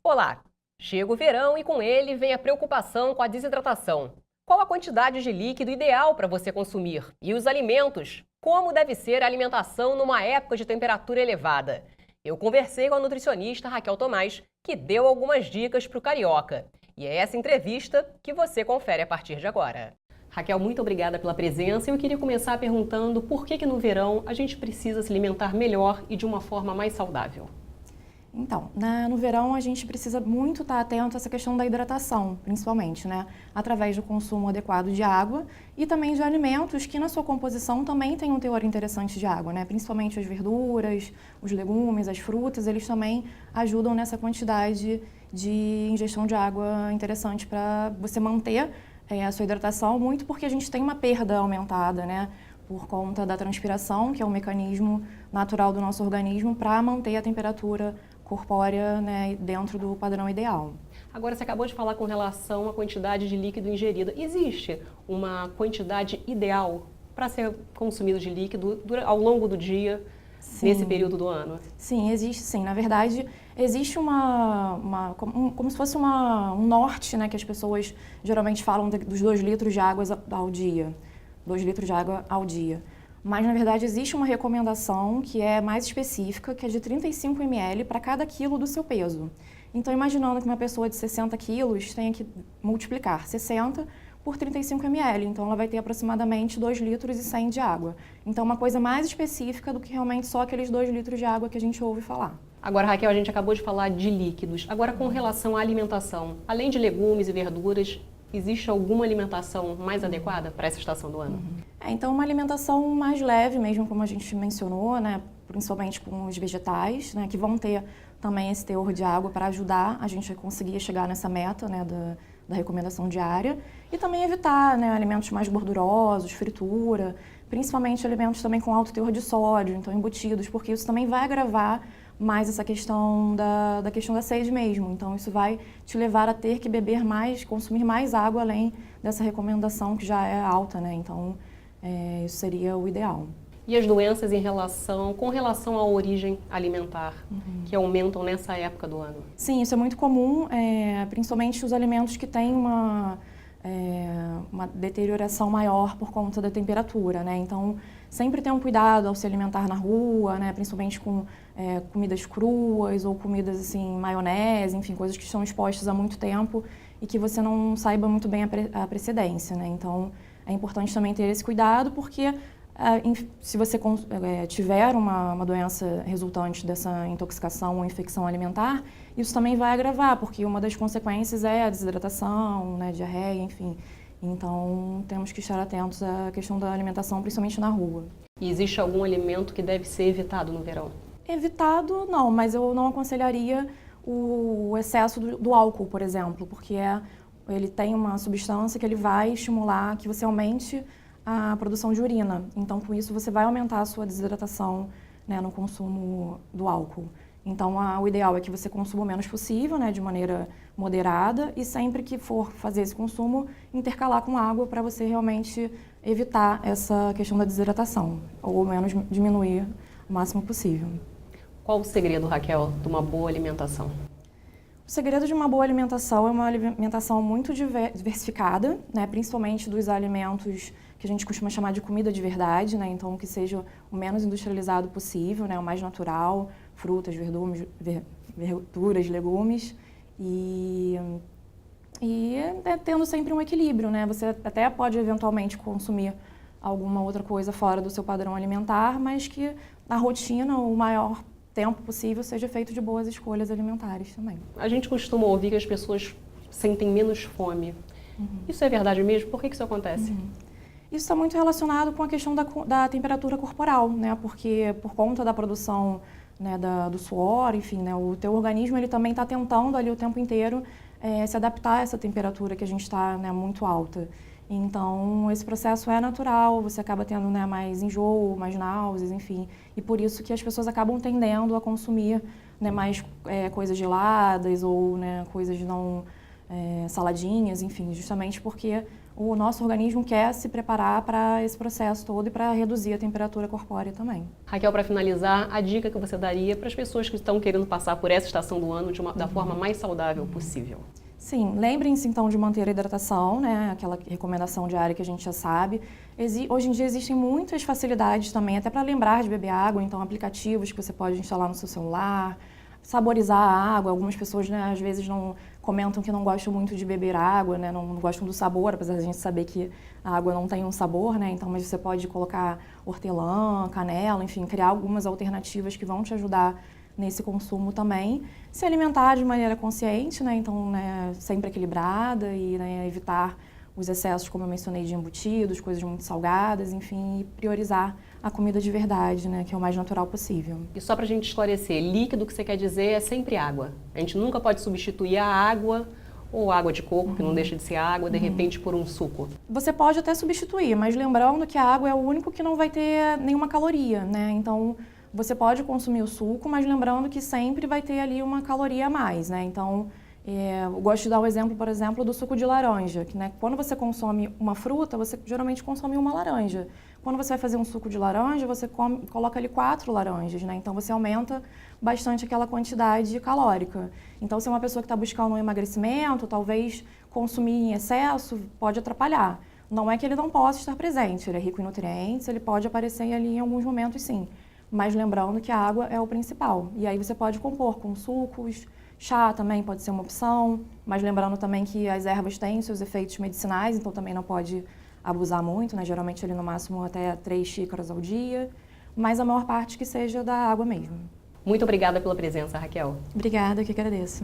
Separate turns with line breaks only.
Olá! Chega o verão e com ele vem a preocupação com a desidratação. Qual a quantidade de líquido ideal para você consumir? E os alimentos? Como deve ser a alimentação numa época de temperatura elevada? Eu conversei com a nutricionista Raquel Tomás, que deu algumas dicas para o carioca. E é essa entrevista que você confere a partir de agora. Raquel, muito obrigada pela presença. Eu queria começar perguntando por que no verão a gente precisa se alimentar melhor e de uma forma mais saudável.
Então, no verão a gente precisa muito estar atento a essa questão da hidratação, principalmente, né? Através do consumo adequado de água e também de alimentos que na sua composição também tem um teor interessante de água, né? Principalmente as verduras, os legumes, as frutas, eles também ajudam nessa quantidade de ingestão de água interessante para você manter a sua hidratação, muito porque a gente tem uma perda aumentada, né? Por conta da transpiração, que é um mecanismo natural do nosso organismo para manter a temperatura corpórea, né, dentro do padrão ideal.
Agora, você acabou de falar com relação à quantidade de líquido ingerido. Existe uma quantidade ideal para ser consumido de líquido ao longo do dia, sim, nesse período do ano?
Sim, existe sim. Na verdade, existe como se fosse um norte, né, que as pessoas geralmente falam dos 2 litros de água ao dia. 2 litros de água ao dia. Mas, na verdade, existe uma recomendação que é mais específica, que é de 35 ml para cada quilo do seu peso. Então, imaginando que uma pessoa de 60 quilos tenha que multiplicar 60 por 35 ml. Então, ela vai ter aproximadamente 2 litros e 100 de água. Então, uma coisa mais específica do que realmente só aqueles 2 litros de água que a gente ouve falar.
Agora, Raquel, a gente acabou de falar de líquidos. Agora, com relação à alimentação, além de legumes e verduras, existe alguma alimentação mais adequada para essa estação do ano?
Então, uma alimentação mais leve mesmo, como a gente mencionou, né? Principalmente com os vegetais, né? Que vão ter também esse teor de água para ajudar a gente a conseguir chegar nessa meta, né? Da recomendação diária. E também evitar, né, alimentos mais gordurosos, fritura, principalmente alimentos também com alto teor de sódio, então embutidos, porque isso também vai agravar mais essa questão da questão da sede mesmo. Então, isso vai te levar a ter que beber mais, consumir mais água, além dessa recomendação que já é alta, né? Então, isso seria o ideal.
E as doenças com relação à origem alimentar, que aumentam nessa época do ano?
Sim, isso é muito comum, principalmente os alimentos que têm uma deterioração maior por conta da temperatura, né? Então, sempre tenham cuidado ao se alimentar na rua, né? Principalmente com comidas cruas ou comidas assim, maionese, enfim, coisas que estão expostas há muito tempo e que você não saiba muito bem a precedência, né? Então, é importante também ter esse cuidado porque se você tiver uma doença resultante dessa intoxicação ou infecção alimentar, isso também vai agravar, porque uma das consequências é a desidratação, né, diarreia, enfim. Então, temos que estar atentos à questão da alimentação, principalmente na rua.
E existe algum alimento que deve ser evitado no verão?
Evitado, não, mas eu não aconselharia o excesso do álcool, por exemplo, porque ele tem uma substância que ele vai estimular que você aumente a produção de urina. Então, com isso, você vai aumentar a sua desidratação, né, no consumo do álcool. Então, o ideal é que você consuma o menos possível, né, de maneira moderada, e sempre que for fazer esse consumo, intercalar com água para você realmente evitar essa questão da desidratação, ou ao menos diminuir o máximo possível.
Qual o segredo, Raquel, de uma boa alimentação?
O segredo de uma boa alimentação é uma alimentação muito diversificada, né, principalmente dos alimentos que a gente costuma chamar de comida de verdade, né, então que seja o menos industrializado possível, né, o mais natural, frutas, verduras, legumes e tendo sempre um equilíbrio, né, você até pode eventualmente consumir alguma outra coisa fora do seu padrão alimentar, mas que na rotina o maior tempo possível seja feito de boas escolhas alimentares também.
A gente costuma ouvir que as pessoas sentem menos fome. Isso é verdade mesmo? Por que isso acontece?
Isso está muito relacionado com a questão da temperatura corporal, né? Porque por conta da produção, né, do suor, enfim, né, o teu organismo ele também está tentando ali o tempo inteiro se adaptar a essa temperatura que a gente está, né, muito alta. Então, esse processo é natural, você acaba tendo, né, mais enjoo, mais náuseas, enfim. E por isso que as pessoas acabam tendendo a consumir, né, mais coisas geladas ou, né, coisas não saladinhas, enfim, justamente porque o nosso organismo quer se preparar para esse processo todo e para reduzir a temperatura corpórea também.
Raquel, para finalizar, a dica que você daria para as pessoas que estão querendo passar por essa estação do ano da forma mais saudável possível?
Sim, lembrem-se então de manter a hidratação, né? Aquela recomendação diária que a gente já sabe. Hoje em dia existem muitas facilidades também, até para lembrar de beber água, então aplicativos que você pode instalar no seu celular, saborizar a água. Algumas pessoas, né, às vezes não comentam que não gostam muito de beber água, né? Não gostam do sabor, apesar da gente saber que a água não tem um sabor, né? Então, mas você pode colocar hortelã, canela, enfim, criar algumas alternativas que vão te ajudar nesse consumo também. Se alimentar de maneira consciente, né? Então, né, sempre equilibrada e, né, evitar os excessos, como eu mencionei, de embutidos, coisas muito salgadas, enfim, e priorizar a comida de verdade, né, que é o mais natural possível.
E só para a gente esclarecer, líquido que você quer dizer é sempre água. A gente nunca pode substituir a água ou água de coco, que não deixa de ser água, de repente por um suco.
Você pode até substituir, mas lembrando que a água é o único que não vai ter nenhuma caloria, né? Então, você pode consumir o suco, mas lembrando que sempre vai ter ali uma caloria a mais, né? Então, eu gosto de dar o exemplo, por exemplo, do suco de laranja, que, né, quando você consome uma fruta, você geralmente consome uma laranja. Quando você vai fazer um suco de laranja, você coloca ali 4 laranjas, né? Então você aumenta bastante aquela quantidade calórica. Então, se é uma pessoa que está buscando um emagrecimento, talvez consumir em excesso pode atrapalhar. Não é que ele não possa estar presente, ele é rico em nutrientes, ele pode aparecer ali em alguns momentos sim. Mas lembrando que a água é o principal. E aí você pode compor com sucos, chá também pode ser uma opção, mas lembrando também que as ervas têm seus efeitos medicinais, então também não pode abusar muito, né? Geralmente ali no máximo até 3 xícaras ao dia, mas a maior parte que seja da água mesmo.
Muito obrigada pela presença, Raquel.
Obrigada, que agradeço.